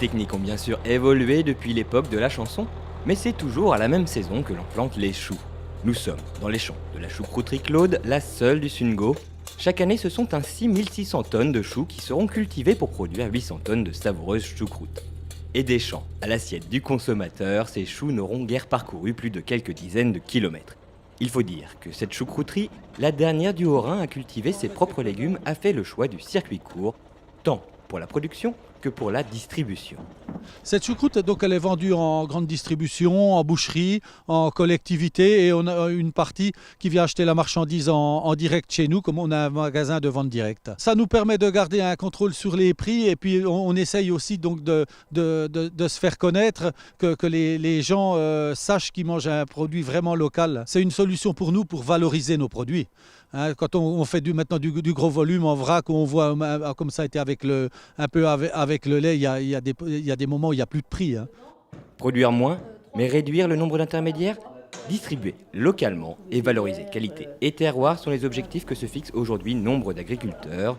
techniques ont bien sûr évolué depuis l'époque de la chanson, mais c'est toujours à la même saison que l'on plante les choux. Nous sommes dans les champs de la choucrouterie Claude, la seule du Sungo. Chaque année, ce sont ainsi 1600 tonnes de choux qui seront cultivées pour produire 800 tonnes de savoureuses choucroutes. Et des champs à l'assiette du consommateur, ces choux n'auront guère parcouru plus de quelques dizaines de kilomètres. Il faut dire que cette choucrouterie, la dernière du Haut-Rhin à cultiver ses propres légumes, a fait le choix du circuit court, tant pour la production que pour la distribution. Cette choucroute, donc, elle est vendue en grande distribution, en boucherie, en collectivité, et on a une partie qui vient acheter la marchandise en direct chez nous, comme on a un magasin de vente directe. Ça nous permet de garder un contrôle sur les prix, et puis on essaye aussi donc de se faire connaître, que les gens sachent qu'ils mangent un produit vraiment local. C'est une solution pour nous pour valoriser nos produits. Quand on fait maintenant du gros volume en vrac, on voit comme ça a été avec le lait, il y a des moments où il n'y a plus de prix. Produire moins, mais réduire le nombre d'intermédiaires, distribuer localement et valoriser qualité et terroir sont les objectifs que se fixent aujourd'hui nombre d'agriculteurs.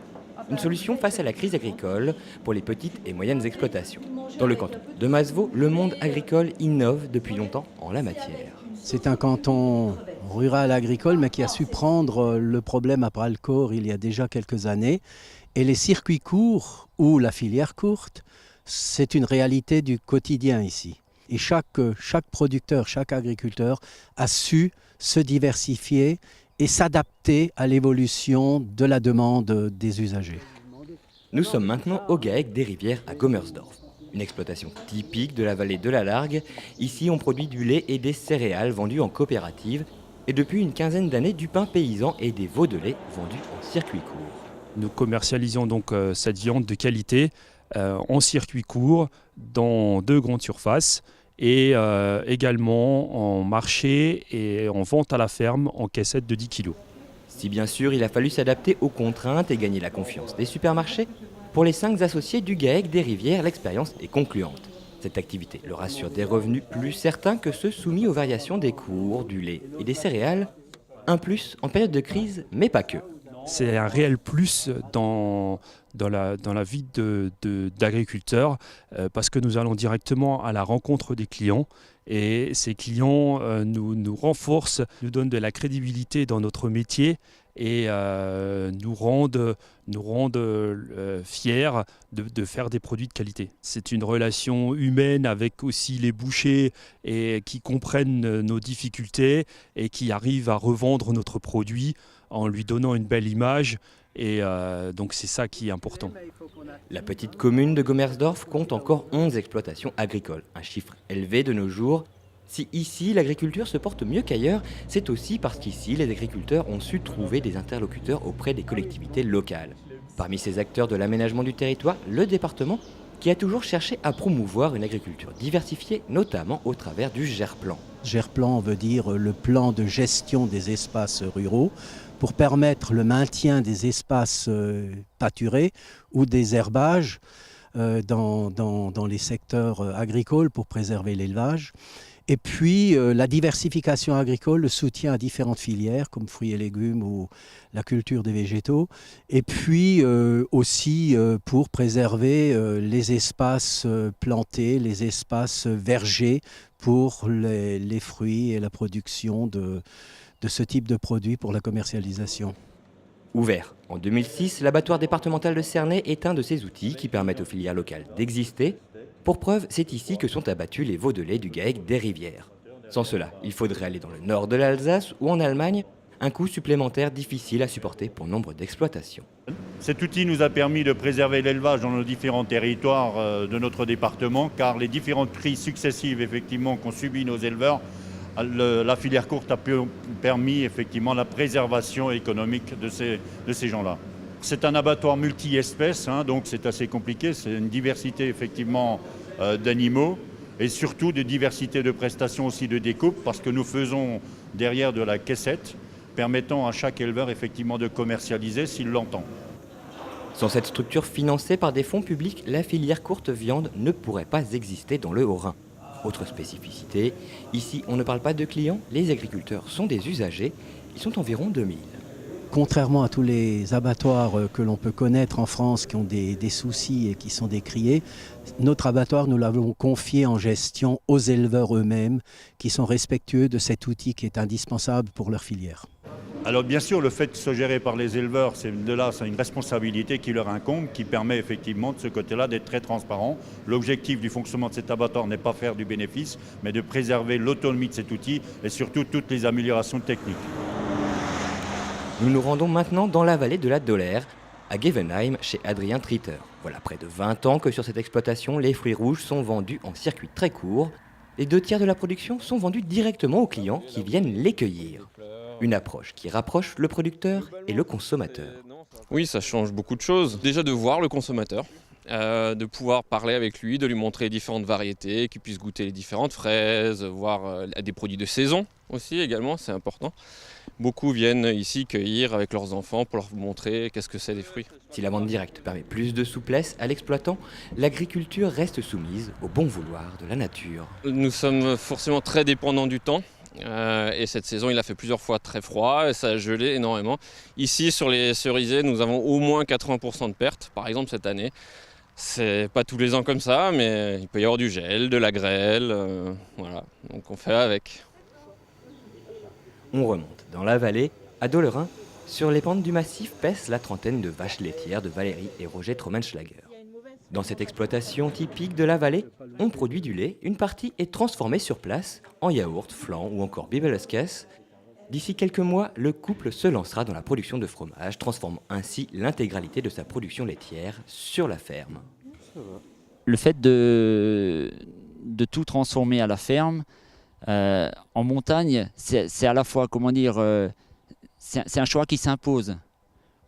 Une solution face à la crise agricole pour les petites et moyennes exploitations. Dans le canton de Masevaux, le monde agricole innove depuis longtemps en la matière. C'est un canton rural agricole, mais qui a su prendre le problème à bras-le-corps il y a déjà quelques années. Et les circuits courts ou la filière courte, c'est une réalité du quotidien ici. Et chaque producteur, chaque agriculteur a su se diversifier et s'adapter à l'évolution de la demande des usagers. Nous sommes maintenant au GAEC des Rivières à Gommersdorf. Une exploitation typique de la vallée de la Largue. Ici, on produit du lait et des céréales vendus en coopérative. Et depuis une quinzaine d'années, du pain paysan et des veaux de lait vendus en circuit court. Nous commercialisons donc cette viande de qualité en circuit court dans 2 grandes surfaces et également en marché et en vente à la ferme en caissette de 10 kg. Si bien sûr, il a fallu s'adapter aux contraintes et gagner la confiance des supermarchés, pour les 5 associés du GAEC des Rivières, l'expérience est concluante. Cette activité leur assure des revenus plus certains que ceux soumis aux variations des cours, du lait et des céréales. Un plus en période de crise, mais pas que. C'est un réel plus dans la vie d'agriculteurs parce que nous allons directement à la rencontre des clients et ces clients nous renforcent, nous donnent de la crédibilité dans notre métier et nous rendent fiers de faire des produits de qualité. C'est une relation humaine avec aussi les bouchers et qui comprennent nos difficultés et qui arrivent à revendre notre produit en lui donnant une belle image et donc c'est ça qui est important. La petite commune de Gommersdorf compte encore 11 exploitations agricoles, un chiffre élevé de nos jours. Si ici l'agriculture se porte mieux qu'ailleurs, c'est aussi parce qu'ici les agriculteurs ont su trouver des interlocuteurs auprès des collectivités locales. Parmi ces acteurs de l'aménagement du territoire, le département qui a toujours cherché à promouvoir une agriculture diversifiée, notamment au travers du GERPLAN. GERPLAN veut dire le plan de gestion des espaces ruraux pour permettre le maintien des espaces pâturés ou des herbages dans les secteurs agricoles pour préserver l'élevage. Et puis la diversification agricole, le soutien à différentes filières comme fruits et légumes ou la culture des végétaux. Et puis aussi pour préserver les espaces plantés, les espaces vergers pour les fruits et la production de ce type de produits pour la commercialisation. Ouvert en 2006, l'abattoir départemental de Cernay est un de ces outils qui permettent aux filières locales d'exister. Pour preuve, c'est ici que sont abattus les veaux de lait du GAEC des Rivières. Sans cela, il faudrait aller dans le nord de l'Alsace ou en Allemagne, un coût supplémentaire difficile à supporter pour nombre d'exploitations. Cet outil nous a permis de préserver l'élevage dans nos différents territoires de notre département, car les différentes crises successives effectivement qu'ont subi nos éleveurs, la filière courte a permis effectivement la préservation économique de ces gens-là. C'est un abattoir multi-espèces, donc c'est assez compliqué. C'est une diversité effectivement d'animaux et surtout de diversité de prestations aussi de découpe parce que nous faisons derrière de la caissette permettant à chaque éleveur effectivement de commercialiser s'il l'entend. Sans cette structure financée par des fonds publics, la filière courte viande ne pourrait pas exister dans le Haut-Rhin. Autre spécificité, ici on ne parle pas de clients, les agriculteurs sont des usagers, ils sont environ 2000. Contrairement à tous les abattoirs que l'on peut connaître en France qui ont des soucis et qui sont décriés, notre abattoir, nous l'avons confié en gestion aux éleveurs eux-mêmes qui sont respectueux de cet outil qui est indispensable pour leur filière. Alors bien sûr, le fait de se gérer par les éleveurs, c'est une responsabilité qui leur incombe, qui permet effectivement de ce côté-là d'être très transparent. L'objectif du fonctionnement de cet abattoir n'est pas faire du bénéfice, mais de préserver l'autonomie de cet outil et surtout toutes les améliorations techniques. Nous nous rendons maintenant dans la vallée de la Dollère, à Gevenheim, chez Adrien Tritter. Voilà près de 20 ans que sur cette exploitation, les fruits rouges sont vendus en circuit très court. Les 2/3 de la production sont vendus directement aux clients qui viennent les cueillir. Une approche qui rapproche le producteur et le consommateur. Oui, ça change beaucoup de choses. Déjà de voir le consommateur, de pouvoir parler avec lui, de lui montrer différentes variétés, qu'il puisse goûter les différentes fraises, voir des produits de saison aussi également, c'est important. Beaucoup viennent ici cueillir avec leurs enfants pour leur montrer qu'est-ce que c'est des fruits. Si la vente directe permet plus de souplesse à l'exploitant, l'agriculture reste soumise au bon vouloir de la nature. Nous sommes forcément très dépendants du temps. Et cette saison, il a fait plusieurs fois très froid et ça a gelé énormément. Ici, sur les cerisiers, nous avons au moins 80% de pertes, par exemple cette année. C'est pas tous les ans comme ça, mais il peut y avoir du gel, de la grêle, voilà. Donc on fait avec. On remonte dans la vallée, à Dollerin. Sur les pentes du massif pèse la trentaine de vaches laitières de Valérie et Roger Trommenschlager. Dans cette exploitation typique de la vallée, on produit du lait. Une partie est transformée sur place en yaourt, flan ou encore bibeleskes. D'ici quelques mois, le couple se lancera dans la production de fromage, transformant ainsi l'intégralité de sa production laitière sur la ferme. Le fait de tout transformer à la ferme, en montagne, c'est à la fois, c'est un choix qui s'impose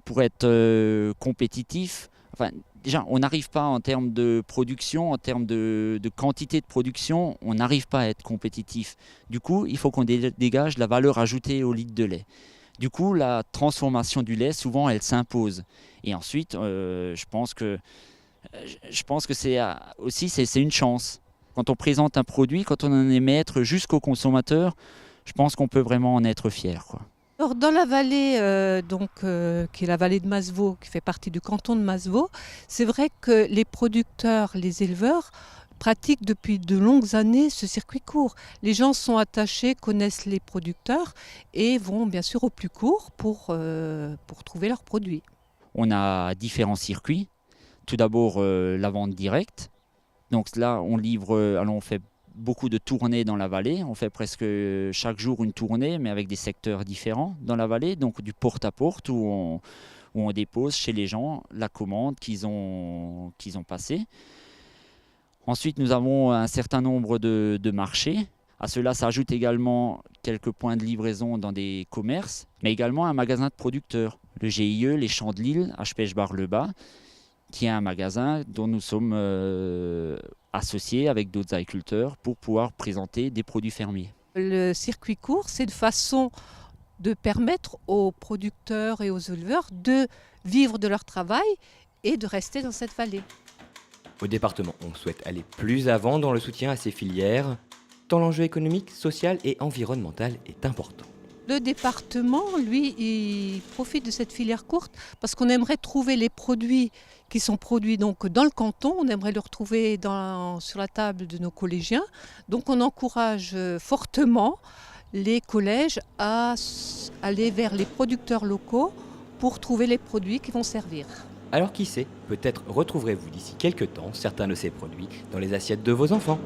pour être compétitif. Enfin, déjà, on n'arrive pas en termes de production, en termes de quantité de production, on n'arrive pas à être compétitif. Du coup, il faut qu'on dégage la valeur ajoutée au litre de lait. Du coup, la transformation du lait, souvent, elle s'impose. Et ensuite, je pense que c'est une chance. Quand on présente un produit, quand on en est maître jusqu'au consommateur, je pense qu'on peut vraiment en être fier, quoi. Alors, dans la vallée, qui est la vallée de Masevaux, qui fait partie du canton de Masevaux, c'est vrai que les producteurs, les éleveurs, pratiquent depuis de longues années ce circuit court. Les gens sont attachés, connaissent les producteurs et vont bien sûr au plus court pour trouver leurs produits. On a différents circuits. Tout d'abord, la vente directe. Donc là, on fait beaucoup de tournées dans la vallée. On fait presque chaque jour une tournée, mais avec des secteurs différents dans la vallée. Donc du porte-à-porte où on dépose chez les gens la commande qu'ils ont passée. Ensuite, nous avons un certain nombre de marchés. À cela s'ajoutent également quelques points de livraison dans des commerces, mais également un magasin de producteurs. Le GIE, les Champs de Lille, à Spechbar-le-Bas, qui est un magasin dont nous sommes associés avec d'autres agriculteurs pour pouvoir présenter des produits fermiers. Le circuit court, c'est une façon de permettre aux producteurs et aux éleveurs de vivre de leur travail et de rester dans cette vallée. Au département, on souhaite aller plus avant dans le soutien à ces filières, tant l'enjeu économique, social et environnemental est important. Le département, lui, il profite de cette filière courte parce qu'on aimerait trouver les produits qui sont produits donc dans le canton, on aimerait le retrouver sur la table de nos collégiens. Donc on encourage fortement les collèges à aller vers les producteurs locaux pour trouver les produits qui vont servir. Alors qui sait, peut-être retrouverez-vous d'ici quelques temps certains de ces produits dans les assiettes de vos enfants.